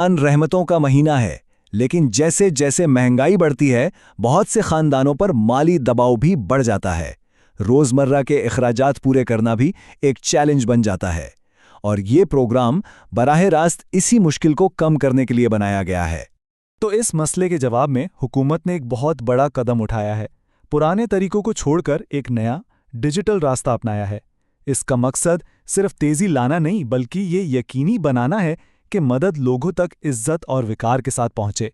रमज़ान रहमतों का महीना है, लेकिन जैसे जैसे महंगाई बढ़ती है, बहुत से खानदानों पर माली दबाव भी बढ़ जाता है। रोज़मर्रा के अखराजात पूरे करना भी एक चैलेंज बन जाता है, और ये प्रोग्राम बराह रास्त इसी मुश्किल को कम करने के लिए बनाया गया है। तो इस मसले के जवाब में हुकूमत ने एक बहुत बड़ा कदम उठाया है। पुराने तरीकों को छोड़कर एक नया डिजिटल रास्ता अपनाया है। इसका मकसद सिर्फ तेज़ी लाना नहीं, बल्कि ये यकीनी बनाना है कि मदद लोगों तक इज्जत और विकार के साथ पहुंचे।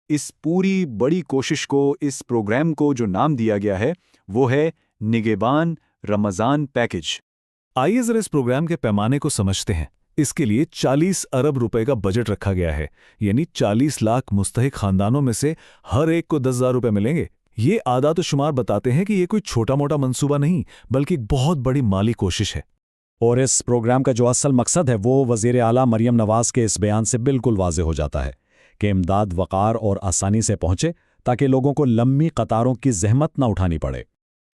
इस पूरी बड़ी कोशिश को, इस प्रोग्राम को जो नाम दिया गया है वो है निगहबान रमज़ान पैकेज। आइए जरा इस प्रोग्राम के पैमाने को समझते हैं। इसके लिए 40 अरब रुपए का बजट रखा गया है, यानी 40 लाख मुस्तहिक खानदानों में से हर एक को 10,000 रुपए मिलेंगे। ये आदात शुमार बताते हैं कि ये कोई छोटा मोटा मंसूबा नहीं, बल्कि एक बहुत बड़ी माली कोशिश है। और इस प्रोग्राम का जो असल मकसद है वो वज़ीर आला मरियम नवाज़ के इस बयान से बिल्कुल वाज़े हो जाता है कि इमदाद वक़ार और आसानी से पहुंचे, ताकि लोगों को लंबी कतारों की ज़हमत न उठानी पड़े।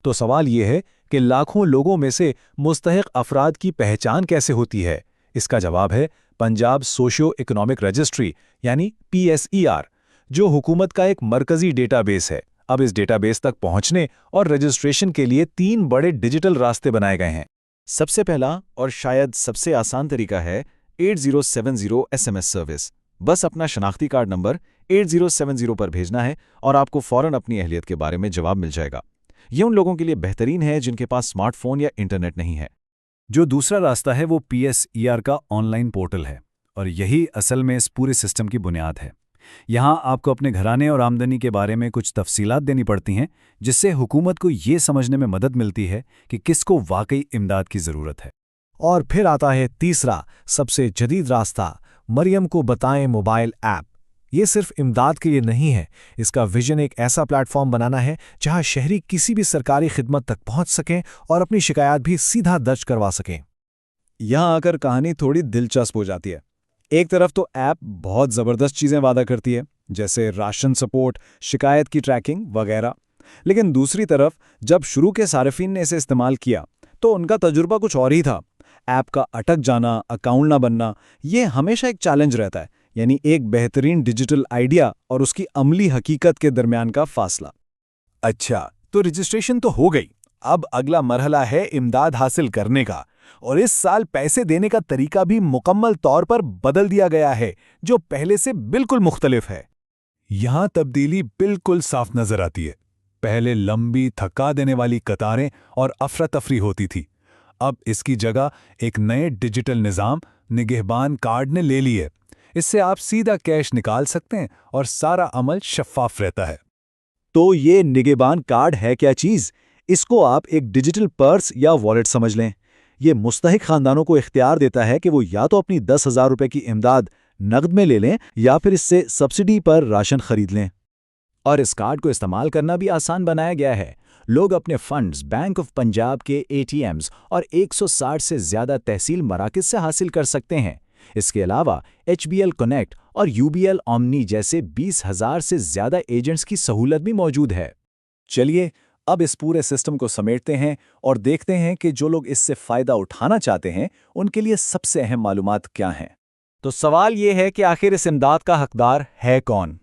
तो सवाल ये है कि लाखों लोगों में से मुस्तहिक अफराद की पहचान कैसे होती है? इसका जवाब है पंजाब सोशियो इकोनॉमिक रजिस्ट्री यानी PSER, जो हुकूमत का एक मरकजी डेटाबेस है। अब इस डेटाबेस तक पहुंचने और रजिस्ट्रेशन के लिए 3 बड़े डिजिटल रास्ते बनाए गए हैं। सबसे पहला और शायद सबसे आसान तरीका है 8070 SMS सर्विस। बस अपना शनाख्ती कार्ड नंबर 8070 पर भेजना है और आपको फौरन अपनी अहलियत के बारे में जवाब मिल जाएगा। ये उन लोगों के लिए बेहतरीन है जिनके पास स्मार्टफोन या इंटरनेट नहीं है। जो दूसरा रास्ता है वो PSER का ऑनलाइन पोर्टल है, और यही असल में इस पूरे सिस्टम की बुनियाद है। यहाँ आपको अपने घराने और आमदनी के बारे में कुछ तफसीलात देनी पड़ती हैं, जिससे हुकूमत को ये समझने में मदद मिलती है कि किसको वाकई इमदाद की ज़रूरत है। और फिर आता है तीसरा, सबसे जदीद रास्ता, मरियम को बताएं मोबाइल ऐप। ये सिर्फ इमदाद के लिए नहीं है, इसका विजन एक ऐसा प्लेटफॉर्म बनाना है जहां शहरी किसी भी सरकारी खिदमत तक पहुंच सकें और अपनी शिकायत भी सीधा दर्ज करवा सकें। यहाँ आकर कहानी थोड़ी दिलचस्प हो जाती है। एक तरफ तो ऐप बहुत ज़बरदस्त चीज़ें वादा करती है, जैसे राशन सपोर्ट, शिकायत की ट्रैकिंग वगैरह, लेकिन दूसरी तरफ जब शुरू के सारिफीन ने इसे इस्तेमाल किया तो उनका तजुर्बा कुछ और ही था। ऐप का अटक जाना, अकाउंट ना बनना, ये हमेशा एक चैलेंज रहता है, यानी एक बेहतरीन डिजिटल आइडिया और उसकी अमली हकीकत के दरमियान का फासला। अच्छा, तो रजिस्ट्रेशन तो हो गई, अब अगला मरहला है इमदाद हासिल करने का, और इस साल पैसे देने का तरीका भी मुकम्मल तौर पर बदल दिया गया है, जो पहले से बिल्कुल मुख्तलिफ है। यहाँ तब्दीली बिल्कुल साफ नजर आती है। पहले लंबी थका देने वाली कतारें और अफरा तफरी होती थी, अब इसकी जगह एक नए डिजिटल निज़ाम निगहबान कार्ड ने ले ली है। इससे आप सीधा कैश निकाल सकते हैं और सारा अमल शफ़ाफ रहता है। तो ये निगहबान कार्ड है क्या चीज़? इसको आप एक डिजिटल पर्स या वॉलेट समझ लें। ये मुस्तहिक खानदानों को इख्तियार देता है कि वो या तो अपनी 10,000 रुपए की इमदाद नकद में ले लें या फिर इससे सब्सिडी पर राशन खरीद लें। और इस कार्ड को इस्तेमाल करना भी आसान बनाया गया है। लोग अपने फंड्स बैंक ऑफ पंजाब के ATMs और 160 से ज़्यादा तहसील मराकज़ से हासिल कर सकते हैं। इसके अलावा HBL कनेक्ट और UBL ओमनी जैसे 20,000 से ज़्यादा एजेंट्स की सहूलत भी मौजूद है। चलिए अब इस पूरे सिस्टम को समेटते हैं और देखते हैं कि जो लोग इससे फ़ायदा उठाना चाहते हैं उनके लिए सबसे अहम मालूमात क्या हैं। तो सवाल ये है कि आखिर इस इमदाद का हकदार है कौन?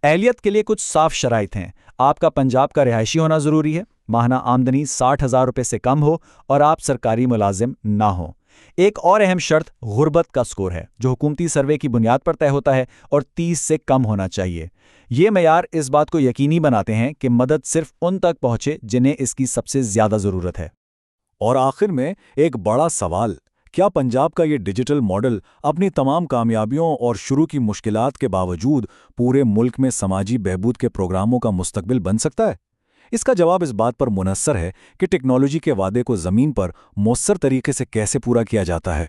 एहलियत के लिए कुछ साफ शराइत हैं। आपका पंजाब का रिहायशी होना ज़रूरी है, माहना आमदनी 60,000 रुपये से कम हो और आप सरकारी मुलाजिम ना हो। एक और अहम शर्त गुर्बत का स्कोर है, जो हुकूमती सर्वे की बुनियाद पर तय होता है और 30 से कम होना चाहिए। ये मेयार इस बात को यकीनी बनाते हैं कि मदद सिर्फ उन तक पहुंचे जिन्हें इसकी सबसे ज़्यादा ज़रूरत है। और आखिर में एक बड़ा सवाल, क्या पंजाब का ये डिजिटल मॉडल अपनी तमाम कामयाबियों और शुरू की मुश्किलात के बावजूद पूरे मुल्क में समाजी बहबूद के प्रोग्रामों का मुस्तकबिल बन सकता है? इसका जवाब इस बात पर मुनहसर है कि टेक्नोलॉजी के वादे को ज़मीन पर मौसर तरीके से कैसे पूरा किया जाता है।